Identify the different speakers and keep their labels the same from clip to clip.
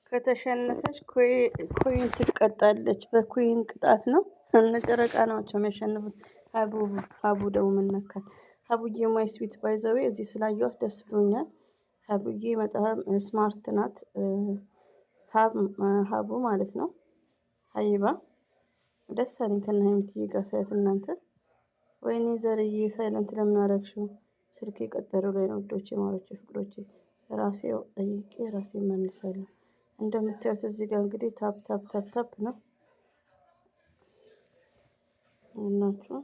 Speaker 1: ከተሸነፈች ኮይን ትቀጣለች። በኮይን ቅጣት ነው እነ ጨረቃ ናቸው የሚያሸንፉት። ሀቡ ደግሞ ምን ነካት? ሀቡዬ ማይ ስዊት ባይ ዘ ዌይ እዚህ ስላየኋት ደስ ብሎኛል። ሀቡዬ በጣም ስማርት ናት። ሀቡ ማለት ነው። ሀይባ ደስ አለኝ ከነ ሀይሚትዬ ጋር ሳያት። እናንተ ወይኔ ዘርዬ ሳይለንት ለምን አደረግሽው? ስልክ የቀጠረው ላይ ነው ውዶቼ፣ ማሮቼ፣ ፍቅሮቼ። ራሴው ጠይቄ ራሴ መልሳለሁ። እንደምታዩት እዚህ ጋር እንግዲህ ታፕ ታፕ ታፕ ታፕ ነው እናችሁ።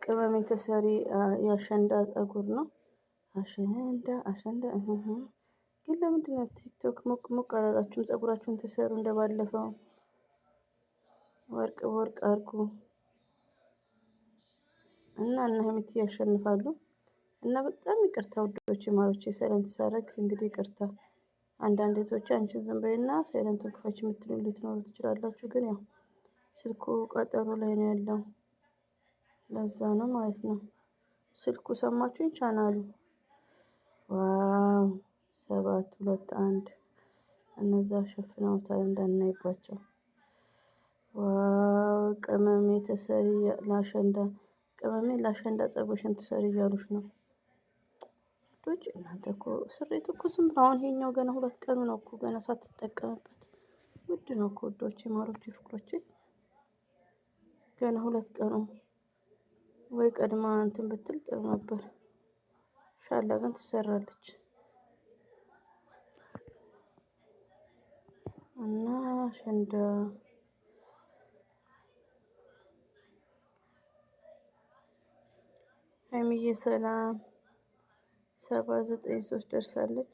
Speaker 1: ቅመም የተሰሪ የአሸንዳ ጸጉር ነው። አሸንዳ ግን ለምንድን ነው ቲክቶክ ሞቅ ሞቅ አላላችሁም? ጸጉራችሁን ተሰሩ እንደባለፈው ወርቅ በወርቅ አድርጉ እና ሀይሚት ያሸንፋሉ። እና በጣም ይቅርታ ውዶቼ፣ ማሮቼ፣ ሳይለንት ሳረግ እንግዲህ ይቅርታ። አንዳንድ እህቶች አንቺን ዝም በይና ሳይለንቱን ክፈች የምትሉ ልትኖሩ ትችላላችሁ። ግን ያው ስልኩ ቀጠሮ ላይ ነው ያለው፣ ለዛ ነው ማለት ነው። ስልኩ ሰማችሁኝ? ቻናሉ ዋው 721 እነዛ ሸፍነውታል እንዳናይባቸው። ዋው ቅመሜ ተሰሪ ለአሸንዳ፣ ቅመሜ ለአሸንዳ ጸጉርሽን ትሰሪ እያሉሽ ነው ዶች። እናንተ እኮ ስሬት እኮ ዝም ብሎ አሁን ይሄኛው ገና 2 ቀኑ ነው እኮ ገና ሳትጠቀምበት። ውድ ነው እኮ ውዶቼ፣ ማሮቼ፣ ፍቅሮቼ ገና 2 ቀኑ። ወይ ቀድማ እንትን ብትል ጥሩ ነበር። ሻላ ግን ትሰራለች እና አሸንዳ ሀይሚዬ ሰላም 793 ደርሳለች።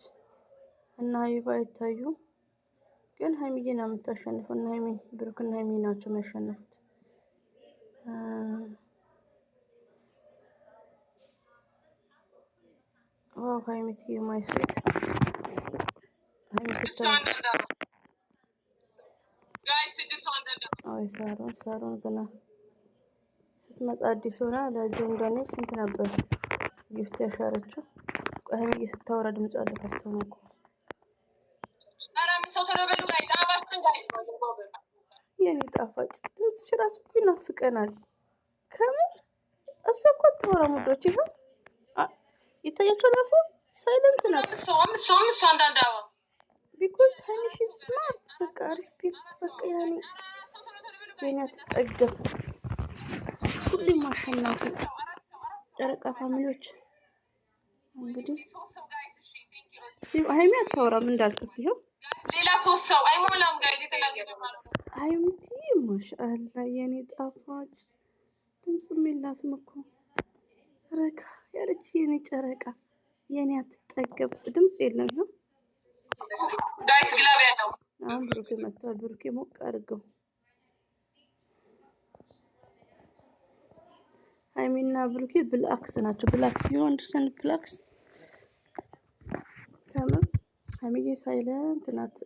Speaker 1: እና ሀይባ አይታዩ ግን ሀይሚዬ ነው የምታሸንፈው። እና ሀይሚ ብሩክና ሀይሚ ናቸው የሚያሸንፉት። ዋው ሀይሚትዬ ማይ ስዊት ሳሮን ገና ስትመጣ አዲስ ሆና ለጆን ዳንኤል ስንት ነበር ጊፍት ያሻረችው? ሀይሚዬ ስታወራ ድምጿ አለ ከፍተው ነው እኮ። የኔ ጣፋጭ ድምፅሽ ራሱ እኮ ይናፍቀናል ከምር። እሷ እኮ አታወራም ውዶች። ይኸው ይታያቸው ላፉ ሳይለንት ናት። ቢኮዝ ሀይሚሽ ስማርት በቃ ሪስፔክት በቃ ያኔ የኔ አትጠገብ። ሁሌም አሸናፊ ጨረቃ ፋሚሊዎች እንግዲህ ሀይሚ አታወራም እንዳልኩት። ይኸው ሌላ 3 ሰው አይሞላም ጋይዝ የተላገደ ማለት ነው። ሀይሚቲ ማሻአላ የኔ ጣፋጭ ድምጽም የላትም እኮ ረጋ ያለች የኔ ጨረቃ የኔ አትጠገብ ድምጽ የለም። ይኸው ጋይስ ግላብ ያለው አሁን ብሩኬ መጥቷል። ብሩኬ ሞቅ አድርገው። ሀይሚና ብሩኬ ብላክስ ናቸው። ብላክስ ይሆን ድርሰን ብላክስ ከምር ሀይሚዬ ሳይለንት ናት።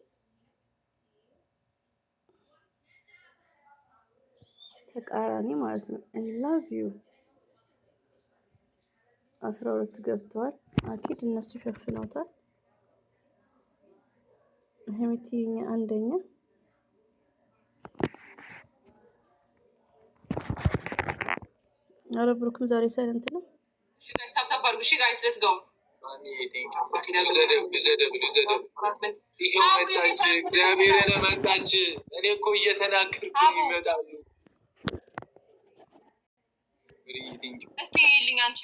Speaker 1: ተቃራኒ ማለት ነው። አይ ላቭ ዩ 12 ገብተዋል። አኪድ እነሱ ሸፍነውታል። ሀይሚትዬ አንደኛ። አረ ብሩክም ዛሬ ሳይለንት ነው። እሺ ጋይስ ታፕ አድርጉ። እሺ ጋይስ ሌትስ ጎ። እግዚአብሔርን መጣች። እኔ እኮ እየተናገርኩ ይመጣሉ። እስቲ ይልኝ አንቺ